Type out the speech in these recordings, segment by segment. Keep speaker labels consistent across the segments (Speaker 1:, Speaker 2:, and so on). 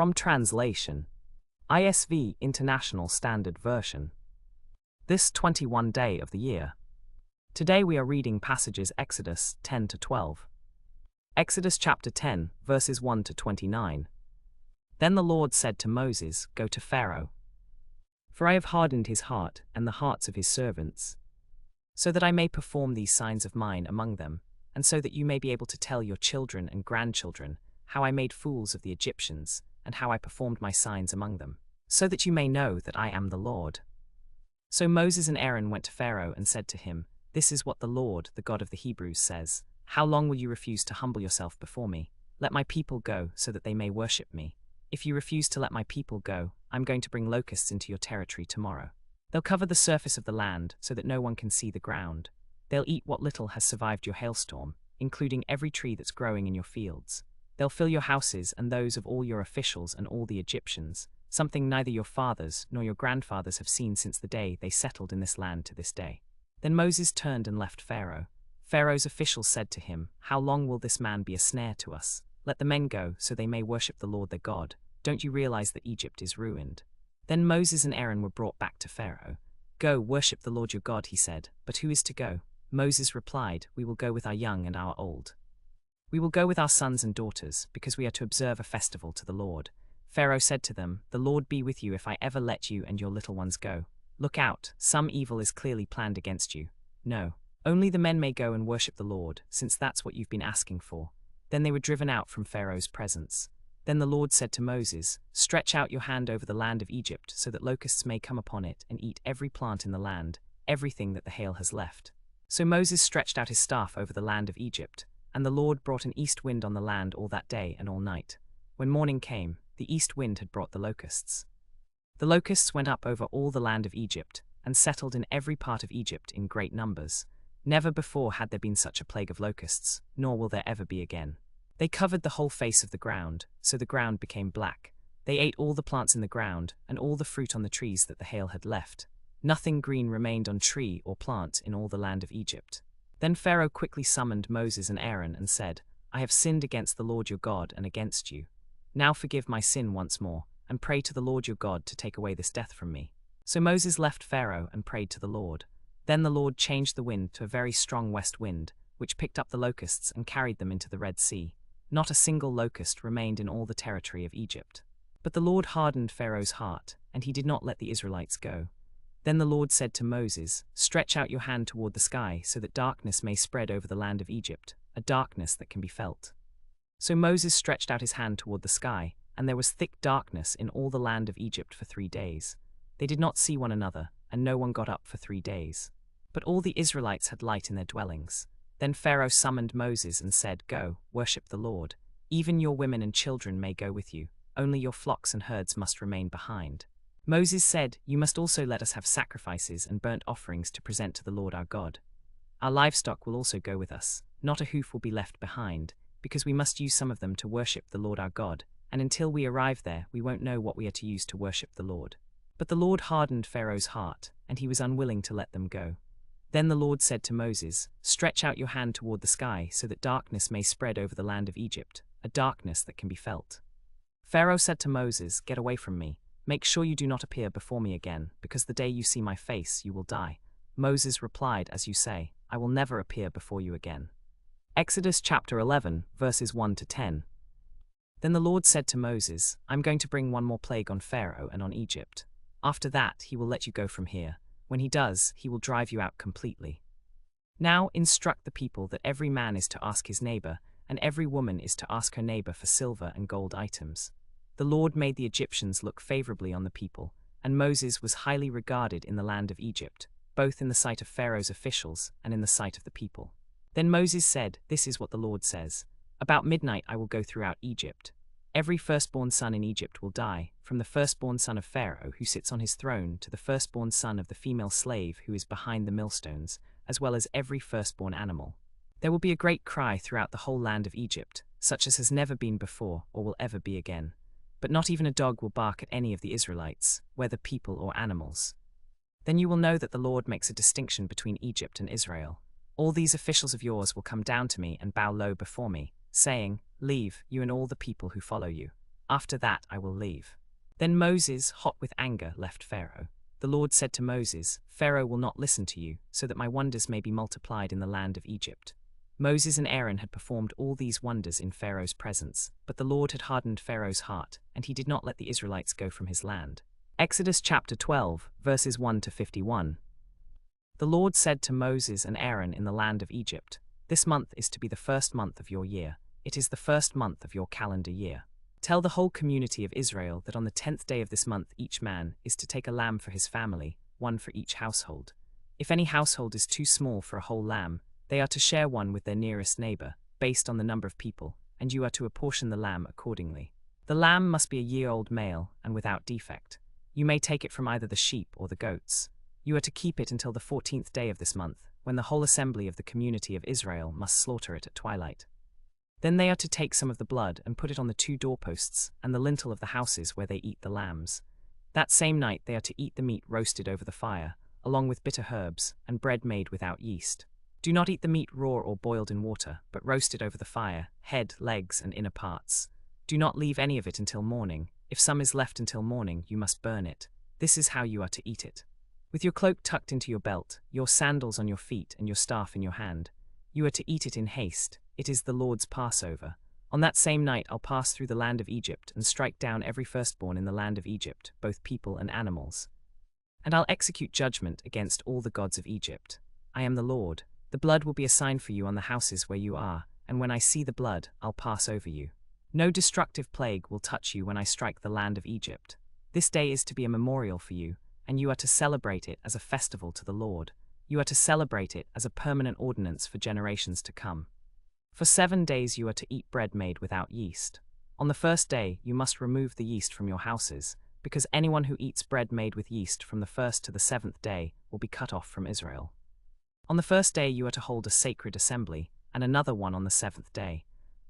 Speaker 1: From translation, ISV International Standard Version. This 21 day of the year. Today we are reading passages Exodus 10 to 12. Exodus chapter 10, verses 1 to 29. Then the Lord said to Moses, Go to Pharaoh. For I have hardened his heart and the hearts of his servants, so that I may perform these signs of mine among them, and so that you may be able to tell your children and grandchildren how I made fools of the Egyptians, and how I performed my signs among them, so that you may know that I am the Lord. So Moses and Aaron went to Pharaoh and said to him, This is what the Lord, the God of the Hebrews, says. How long will you refuse to humble yourself before me? Let my people go, so that they may worship me. If you refuse to let my people go, I'm going to bring locusts into your territory tomorrow. They'll cover the surface of the land, so that no one can see the ground. They'll eat what little has survived your hailstorm, including every tree that's growing in your fields. They'll fill your houses and those of all your officials and all the Egyptians, something neither your fathers nor your grandfathers have seen since the day they settled in this land to this day. Then Moses turned and left Pharaoh. Pharaoh's officials said to him, How long will this man be a snare to us? Let the men go, so they may worship the Lord their God. Don't you realize that Egypt is ruined? Then Moses and Aaron were brought back to Pharaoh. Go, worship the Lord your God, he said. But who is to go? Moses replied, We will go with our young and our old. We will go with our sons and daughters, because we are to observe a festival to the Lord. Pharaoh said to them, The Lord be with you if I ever let you and your little ones go. Look out, some evil is clearly planned against you. No, only the men may go and worship the Lord, since that's what you've been asking for. Then they were driven out from Pharaoh's presence. Then the Lord said to Moses, Stretch out your hand over the land of Egypt, so that locusts may come upon it and eat every plant in the land, everything that the hail has left. So Moses stretched out his staff over the land of Egypt, and the Lord brought an east wind on the land all that day and all night. When morning came, the east wind had brought the locusts. The locusts went up over all the land of Egypt, and settled in every part of Egypt in great numbers. Never before had there been such a plague of locusts, nor will there ever be again. They covered the whole face of the ground, so the ground became black. They ate all the plants in the ground, and all the fruit on the trees that the hail had left. Nothing green remained on tree or plant in all the land of Egypt. Then Pharaoh quickly summoned Moses and Aaron and said, I have sinned against the Lord your God and against you. Now forgive my sin once more, and pray to the Lord your God to take away this death from me. So Moses left Pharaoh and prayed to the Lord. Then the Lord changed the wind to a very strong west wind, which picked up the locusts and carried them into the Red Sea. Not a single locust remained in all the territory of Egypt. But the Lord hardened Pharaoh's heart, and he did not let the Israelites go. Then the Lord said to Moses, Stretch out your hand toward the sky, so that darkness may spread over the land of Egypt, a darkness that can be felt. So Moses stretched out his hand toward the sky, and there was thick darkness in all the land of Egypt for 3 days. They did not see one another, and no one got up for 3 days. But all the Israelites had light in their dwellings. Then Pharaoh summoned Moses and said, Go, worship the Lord. Even your women and children may go with you, only your flocks and herds must remain behind. Moses said, You must also let us have sacrifices and burnt offerings to present to the Lord our God. Our livestock will also go with us, not a hoof will be left behind, because we must use some of them to worship the Lord our God, and until we arrive there we won't know what we are to use to worship the Lord. But the Lord hardened Pharaoh's heart, and he was unwilling to let them go. Then the Lord said to Moses, Stretch out your hand toward the sky, so that darkness may spread over the land of Egypt, a darkness that can be felt. Pharaoh said to Moses, Get away from me. Make sure you do not appear before me again, because the day you see my face you will die. Moses replied, As you say, I will never appear before you again. Exodus chapter 11, verses 1 to 10. Then the Lord said to Moses, I'm going to bring one more plague on Pharaoh and on Egypt. After that he will let you go from here. When he does, he will drive you out completely. Now instruct the people that every man is to ask his neighbor, and every woman is to ask her neighbor for silver and gold items. The Lord made the Egyptians look favorably on the people, and Moses was highly regarded in the land of Egypt, both in the sight of Pharaoh's officials and in the sight of the people. Then Moses said, This is what the Lord says. About midnight I will go throughout Egypt. Every firstborn son in Egypt will die, from the firstborn son of Pharaoh who sits on his throne to the firstborn son of the female slave who is behind the millstones, as well as every firstborn animal. There will be a great cry throughout the whole land of Egypt, such as has never been before or will ever be again. But not even a dog will bark at any of the Israelites, whether people or animals. Then you will know that the Lord makes a distinction between Egypt and Israel. All these officials of yours will come down to me and bow low before me, saying, Leave, you and all the people who follow you. After that I will leave." Then Moses, hot with anger, left Pharaoh. The Lord said to Moses, "Pharaoh will not listen to you, so that my wonders may be multiplied in the land of Egypt." Moses and Aaron had performed all these wonders in Pharaoh's presence, but the Lord had hardened Pharaoh's heart, and he did not let the Israelites go from his land. Exodus chapter 12, verses 1 to 51. The Lord said to Moses and Aaron in the land of Egypt, "This month is to be the first month of your year. It is the first month of your calendar year. Tell the whole community of Israel that on the 10th day of this month each man is to take a lamb for his family, one for each household. If any household is too small for a whole lamb, they are to share one with their nearest neighbor, based on the number of people, and you are to apportion the lamb accordingly. The lamb must be a year-old male and without defect. You may take it from either the sheep or the goats. You are to keep it until the 14th day of this month, when the whole assembly of the community of Israel must slaughter it at twilight. Then they are to take some of the blood and put it on the 2 doorposts and the lintel of the houses where they eat the lambs. That same night they are to eat the meat roasted over the fire, along with bitter herbs, and bread made without yeast. Do not eat the meat raw or boiled in water, but roasted over the fire, head, legs, and inner parts. Do not leave any of it until morning. If some is left until morning, you must burn it. This is how you are to eat it. With your cloak tucked into your belt, your sandals on your feet, and your staff in your hand, you are to eat it in haste. It is the Lord's Passover. On that same night I'll pass through the land of Egypt and strike down every firstborn in the land of Egypt, both people and animals. And I'll execute judgment against all the gods of Egypt. I am the Lord. The blood will be a sign for you on the houses where you are, and when I see the blood, I'll pass over you. No destructive plague will touch you when I strike the land of Egypt. This day is to be a memorial for you, and you are to celebrate it as a festival to the Lord. You are to celebrate it as a permanent ordinance for generations to come. For 7 days you are to eat bread made without yeast. On the first day you must remove the yeast from your houses, because anyone who eats bread made with yeast from the 1st to the 7th day will be cut off from Israel. On the first day you are to hold a sacred assembly, and another one on the 7th day.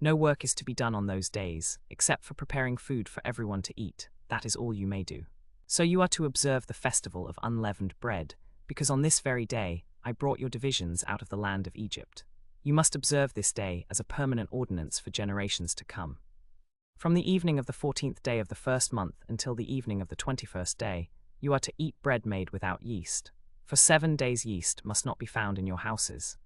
Speaker 1: No work is to be done on those days, except for preparing food for everyone to eat. That is all you may do. So you are to observe the festival of unleavened bread, because on this very day I brought your divisions out of the land of Egypt. You must observe this day as a permanent ordinance for generations to come. From the evening of the 14th day of the first month until the evening of the 21st day, you are to eat bread made without yeast. For 7 days yeast must not be found in your houses.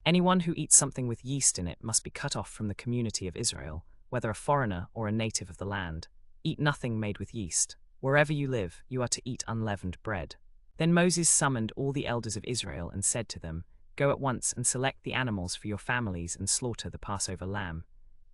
Speaker 1: Anyone who eats something with yeast in it must be cut off from the community of Israel, whether a foreigner or a native of the land. Eat nothing made with yeast. Wherever you live, you are to eat unleavened bread. Then Moses summoned all the elders of Israel and said to them, "Go at once and select the animals for your families and slaughter the Passover lamb.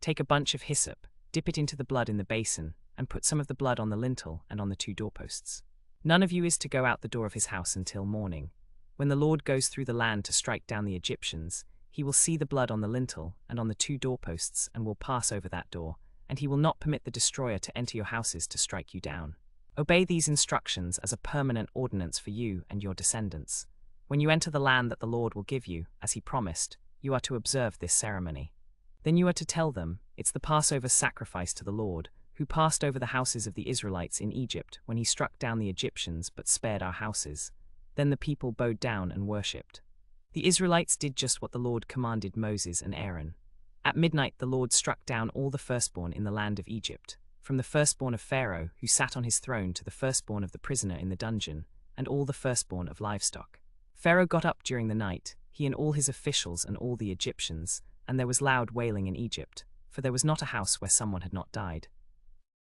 Speaker 1: Take a bunch of hyssop, dip it into the blood in the basin, and put some of the blood on the lintel and on the 2 doorposts. None of you is to go out the door of his house until morning. When the Lord goes through the land to strike down the Egyptians, he will see the blood on the lintel and on the 2 doorposts and will pass over that door, and he will not permit the destroyer to enter your houses to strike you down. Obey these instructions as a permanent ordinance for you and your descendants. When you enter the land that the Lord will give you, as he promised, you are to observe this ceremony. Then you are to tell them, it's the Passover sacrifice to the Lord, who passed over the houses of the Israelites in Egypt when he struck down the Egyptians but spared our houses. Then the people bowed down and worshipped. The Israelites did just what the Lord commanded Moses and Aaron. At midnight the Lord struck down all the firstborn in the land of Egypt, from the firstborn of Pharaoh who sat on his throne to the firstborn of the prisoner in the dungeon, and all the firstborn of livestock. Pharaoh got up during the night, he and all his officials and all the Egyptians, and there was loud wailing in Egypt, for there was not a house where someone had not died.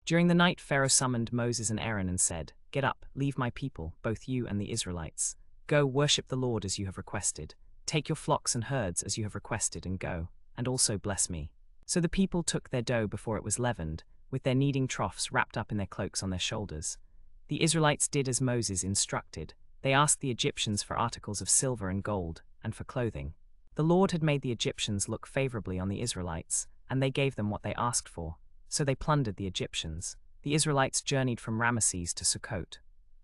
Speaker 1: During the night Pharaoh summoned Moses and Aaron and said, "Get up, leave my people, both you and the Israelites. Go, worship the Lord as you have requested. Take your flocks and herds as you have requested and go, and also bless me." So the people took their dough before it was leavened, with their kneading troughs wrapped up in their cloaks on their shoulders. The Israelites did as Moses instructed. They asked the Egyptians for articles of silver and gold, and for clothing. The Lord had made the Egyptians look favorably on the Israelites, and they gave them what they asked for. So they plundered the Egyptians. The Israelites journeyed from Ramesses to Sukkot.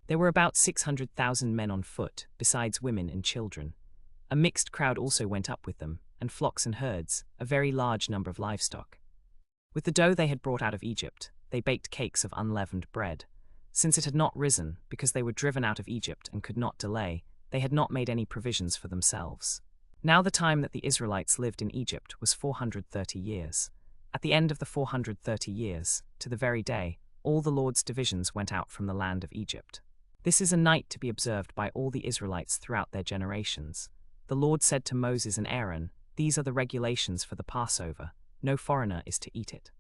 Speaker 1: There were about 600,000 men on foot, besides women and children. A mixed crowd also went up with them, and flocks and herds, a very large number of livestock. With the dough they had brought out of Egypt, they baked cakes of unleavened bread. Since it had not risen, because they were driven out of Egypt and could not delay, they had not made any provisions for themselves. Now the time that the Israelites lived in Egypt was 430 years. At the end of the 430 years, to the very day, all the Lord's divisions went out from the land of Egypt. This is a night to be observed by all the Israelites throughout their generations. The Lord said to Moses and Aaron, "These are the regulations for the Passover. No foreigner is to eat it.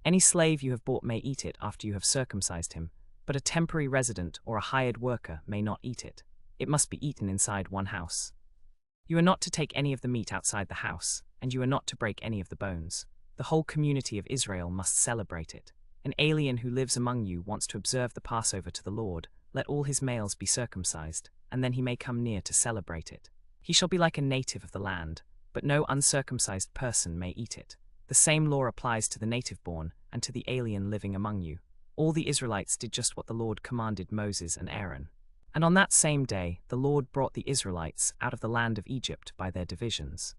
Speaker 1: Any slave you have bought may eat it after you have circumcised him, but a temporary resident or a hired worker may not eat it. It must be eaten inside one house. You are not to take any of the meat outside the house, and you are not to break any of the bones. The whole community of Israel must celebrate it. An alien who lives among you wants to observe the Passover to the Lord. Let all his males be circumcised, and then he may come near to celebrate it. He shall be like a native of the land, but no uncircumcised person may eat it. The same law applies to the native-born and to the alien living among you." All the Israelites did just what the Lord commanded Moses and Aaron. And on that same day, the Lord brought the Israelites out of the land of Egypt by their divisions.